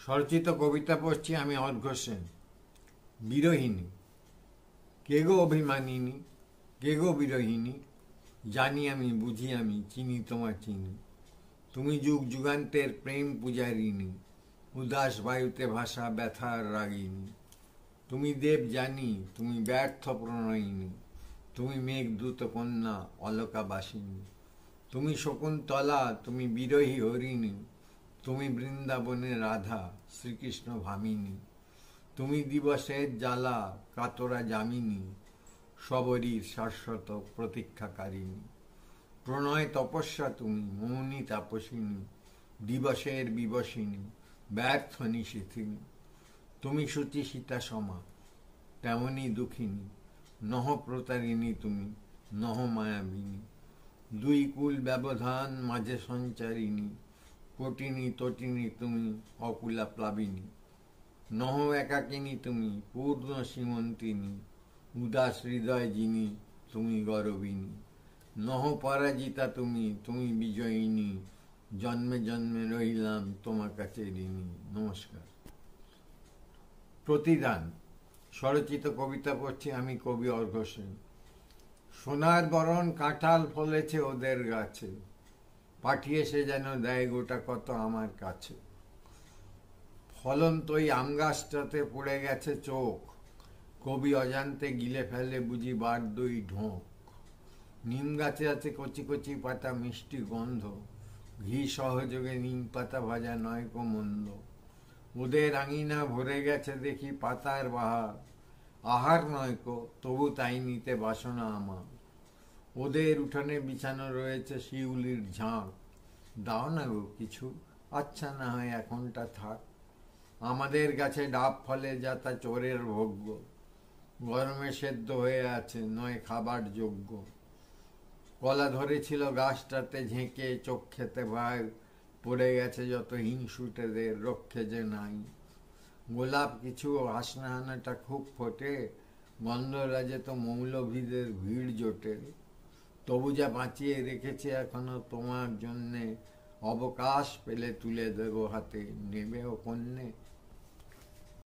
স্বরচিত কবিতা পড়ছি আমি অর্ঘ্য সেন। বিরহিণী। কে গো অভিমানিনী, কে গো বিরহিণী, জানি আমি, বুঝি আমি, চিনি তোমার চিনি। তুমি যুগ যুগান্তের প্রেম পূজারিণী, উদাস বায়ুতে ভাসা ব্যথার রাগিনী। তুমি দেব জানি, তুমি ব্যর্থ প্রণয়িনী, তুমি মেঘদূত কন্যা অলকাবাসিনী। তুমি শকুন্তলা, তুমি বিরহী হরিণী, তুমি বৃন্দাবনের রাধা, শ্রীকৃষ্ণ ভামিনী। তুমি দিবসের জ্বালা, কাতরা যামিনী, সবরীর শাশ্বত প্রতীক্ষাকারিণী। প্রণয় তপস্যা তুমি, মৌনী তাপসিনী, দিবসের বিবসিনী, ব্যর্থ নিশীথিনী। তুমি শুচি সীতা সমা, তেমনি দুঃখিনী, নহ প্রতারিণী তুমি, নহ মায়াবিনী। দুই কুল ব্যবধান মাঝে সঞ্চারিণী, কটিনী তটিনী তুমি, অকুলা প্লাবিনী। নহ একাকিনী তুমি, পূর্ণ সীমন্তিনী, উদাস হৃদয় যিনি, তুমি গরবিনী। নহ পরাজিতা তুমি, তুমি বিজয়িনী, জন্মে জন্মে রহিলাম তোমার কাছে ঋণী। নমস্কার। প্রতিদান। স্বরচিত কবিতা পড়ছি আমি, কবি অর্ঘ্য সেন। সোনার বরণ কাঁঠাল ফলেছে ওদের গাছে, পাঠিয়ে সে যেন দেয় গোটা কত আমার কাছে। ফলন্ত ওই আম গাছটাতে পড়ে গেছে চোখ, কবি অজান্তে গিলে ফেলে বুঝি বারদই ঢোক। নিম গাছে আছে কচি কচি পাতা মিষ্টি গন্ধ, ঘি সহযোগে নিম পাতা ভাজা নয় কো মন্দ। ওদের আঙিনা ভরে গেছে দেখি পাতার বাহার, আহার নয় কো তবু তাই নিতে বাসনা আমার। ওদের উঠানে বিছানো রয়েছে শিউলির ঝাঁক, দাও না গো কিছু, আচ্ছা না হয় এখনটা থাক। আমাদের গাছে ডাব ফলে যা তা চোরের ভোগ্য, গরমে সেদ্ধ হয়ে আছে নয় খাবার যোগ্য। কলা ধরেছিল গাছটাতে ঝেঁকে চোখ খেতে ভাই, পড়ে গেছে যত হিংসুটেদের রক্ষে যে নাই। গোলাপ কিছু হাসনাহানাটা খুব ফোটে, গন্ধরাজে তো মৌলভীদের ভিড় জোটে। তবু যা বাঁচিয়ে রেখেছে এখনো তোমার জন্যে, অবকাশ পেলে তুলে দেব হাতে, নেবে ও কন্যে।